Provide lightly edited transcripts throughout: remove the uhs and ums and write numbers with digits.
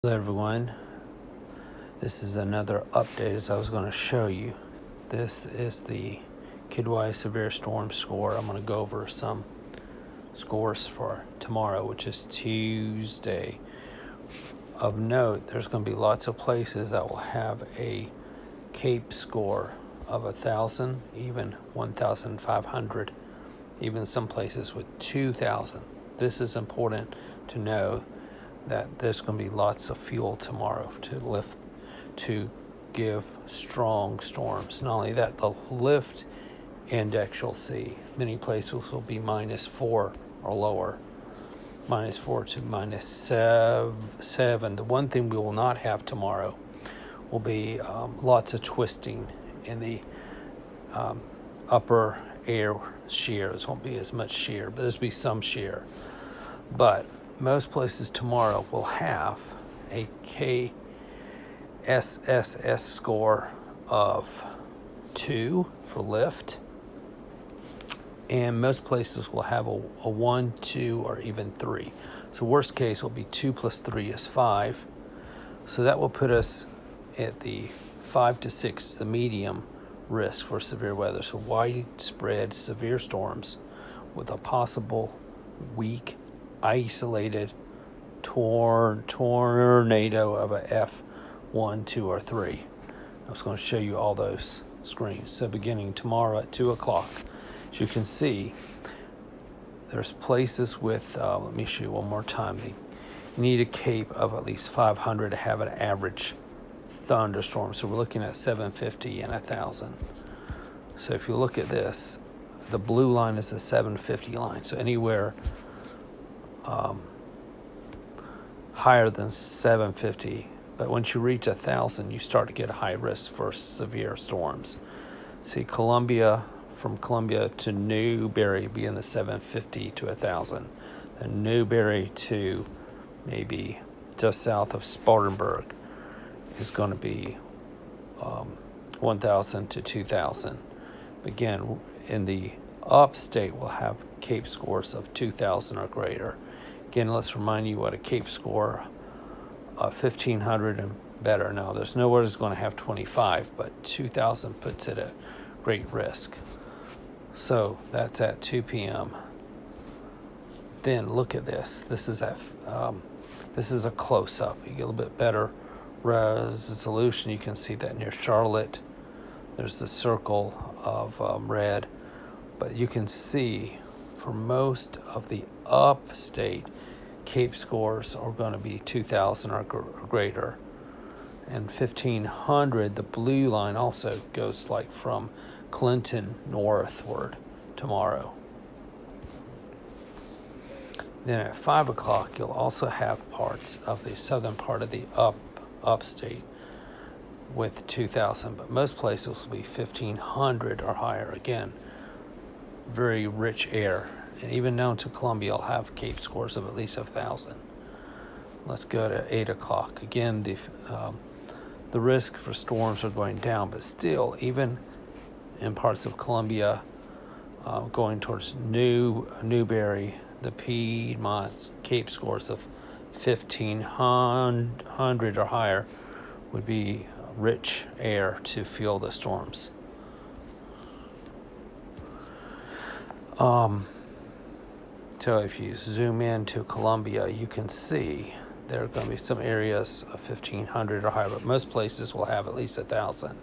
Hello everyone, this is another update as I was going to show you. This is the Kidwai Severe Storm score. I'm going to go over some scores for tomorrow, which is Tuesday. Of note, there's going to be lots of places that will have a CAPE score of 1,000, even 1,500, even some places with 2,000. This is important to know that there's going to be lots of fuel tomorrow to give strong storms. Not only that, the lift index you'll see many places will be -4 or lower, -4 to -7. The one thing we will not have tomorrow will be lots of twisting in the upper air shears. Won't be as much shear, but there's be some shear. But most places tomorrow will have a KSSS score of 2 for lift, and most places will have a 1, 2, or even 3. So worst case will be 2 plus 3 is 5. So that will put us at the 5 to 6, the medium risk for severe weather. So widespread severe storms with a possible weak isolated tornado of a F1, 2, or 3. I was going to show you all those screens. So beginning tomorrow at 2 o'clock, as you can see, there's places with, let me show you one more time. You need a CAPE of at least 500 to have an average thunderstorm. So we're looking at 750 and 1,000. So if you look at this, the blue line is the 750 line. So anywhere higher than 750, but once you reach 1,000, you start to get a high risk for severe storms. See, from Columbia to Newberry be in the 750 to 1,000, and Newberry to maybe just south of Spartanburg is going to be 1,000 to 2,000. Again, in the upstate, we'll have CAPE scores of 2,000 or greater. Again, let's remind you what a CAPE score of 1,500 and better. Now, there's nowhere that's going to have 25, but 2,000 puts it at great risk. So that's at 2 p.m. Then look at this. This is a close-up. You get a little bit better resolution. You can see that near Charlotte, there's the circle of red, but you can see for most of the upstate, CAPE scores are going to be 2,000 or greater. And 1,500, the blue line also goes like from Clinton northward tomorrow. Then at 5 o'clock, you'll also have parts of the southern part of the upstate with 2,000, but most places will be 1,500 or higher. Again, very rich air. And even down to Columbia, will have CAPE scores of at least 1,000. Let's go to 8 o'clock. Again, the risk for storms are going down, but still, even in parts of Columbia, going towards Newberry, the Piedmont, CAPE scores of 1,500 or higher would be rich air to fuel the storms. So if you zoom in to Columbia, you can see there are going to be some areas of 1,500 or higher, but most places will have at least 1,000.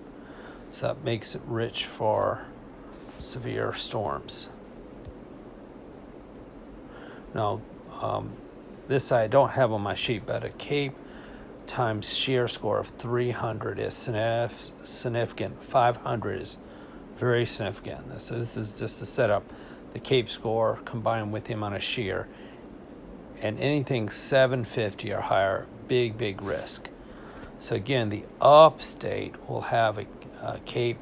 So that makes it rich for severe storms. Now, this I don't have on my sheet, but a CAPE times shear score of 300 is significant. 500 is very significant. So this is just a setup. The CAPE score combined with the amount of shear, and anything 750 or higher, big risk. So again, the upstate will have a CAPE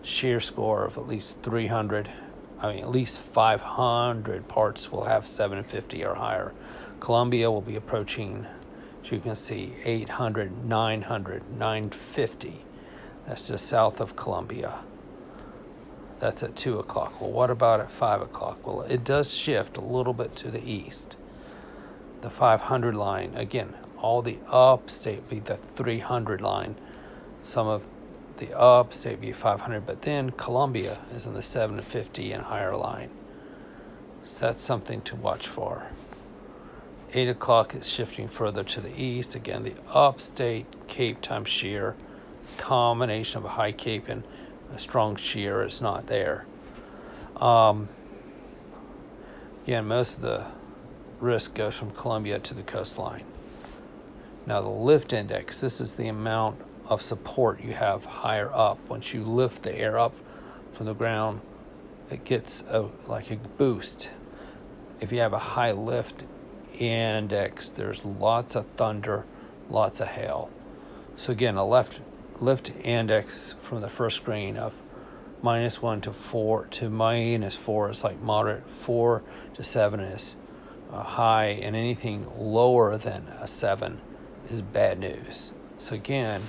shear score of at least 300. At least 500 parts will have 750 or higher. Columbia will be approaching, as you can see, 800, 900, 950. That's just south of Columbia. That's at 2 o'clock. Well, what about at 5 o'clock? Well, it does shift a little bit to the east. The 500 line, again, all the upstate be the 300 line. Some of the upstate be 500, but then Columbia is in the 750 and higher line. So that's something to watch for. 8 o'clock is shifting further to the east. Again, the upstate Cape times shear, combination of a high Cape and a strong shear is not there. Again, most of the risk goes from Columbia to the coastline. Now the lift index, this is the amount of support you have higher up. Once you lift the air up from the ground, it gets like a boost. If you have a high lift index, there's lots of thunder, lots of hail. So again, a lift index from the first screen of -1 to 4 to -4 is like moderate, 4 to 7 is high, and anything lower than a 7 is bad news. So again,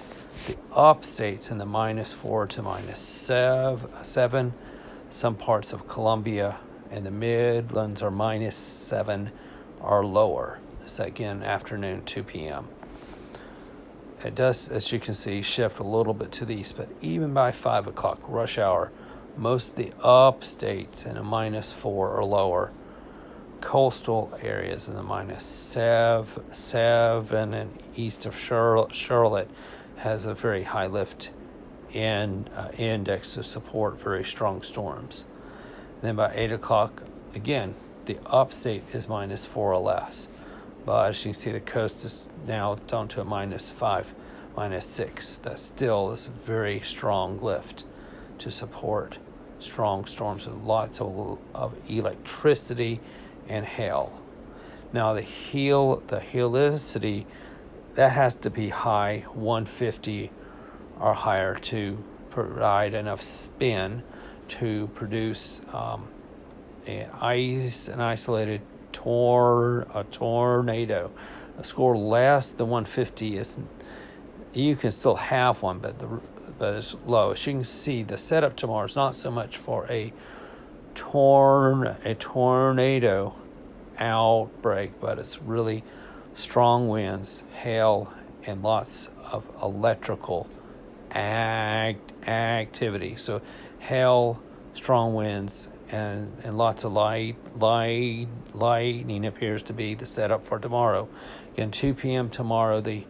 the upstates in the -4 to -7, some parts of Columbia and the Midlands are -7 or lower. This again, afternoon, 2 p.m. It does, as you can see, shift a little bit to the east, but even by 5 o'clock, rush hour, most of the upstates in a -4 or lower. Coastal areas in the -7 and east of Charlotte has a very high lift and index to support very strong storms. And then by 8 o'clock, again, the upstate is -4 or less. But as you can see, the coast is now down to a -5, -6. That still is a very strong lift to support strong storms with lots of electricity and hail. Now the helicity, that has to be high 150 or higher to provide enough spin to produce an isolated tornado. A score less than 150 is, you can still have one, but it's low. As you can see, the setup tomorrow is not so much for a tornado outbreak, but it's really strong winds, hail, and lots of electrical activity. So hail, strong winds, and lots of lightning appears to be the setup for tomorrow. Again, 2 p.m. tomorrow, the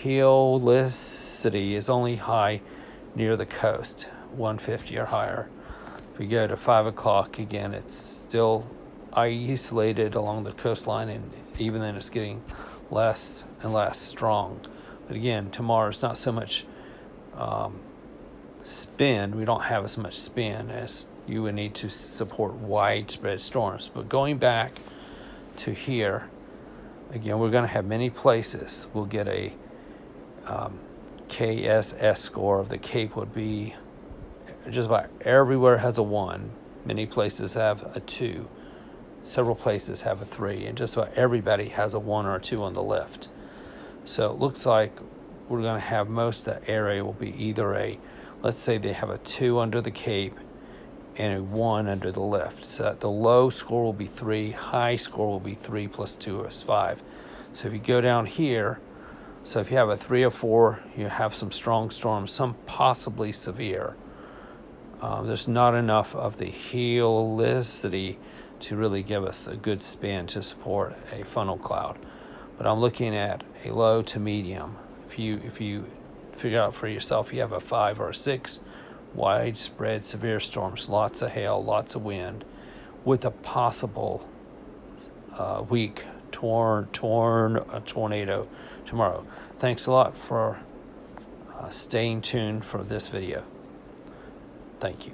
helicity is only high near the coast, 150 or higher. If we go to 5 o'clock, again, it's still isolated along the coastline, and even then it's getting less and less strong. But again, tomorrow's not so much spin. We don't have as much spin as you would need to support widespread storms. But going back to here, again, we're going to have many places. We'll get a KSS score of the Cape would be just about everywhere has a 1. Many places have a 2. Several places have a 3. And just about everybody has a 1 or a 2 on the lift. So it looks like we're going to have most of the area will be either let's say they have a 2 under the Cape and a 1 under the lift. So the low score will be 3, high score will be 3 plus 2 is 5. So if you go down here, so if you have a 3 or 4, you have some strong storms, some possibly severe. There's not enough of the helicity to really give us a good spin to support a funnel cloud. But I'm looking at a low to medium. If you figure out for yourself, you have a 5 or a 6, widespread severe storms, lots of hail, lots of wind, with a possible weak tornado tomorrow. Thanks a lot for staying tuned for this video. Thank you.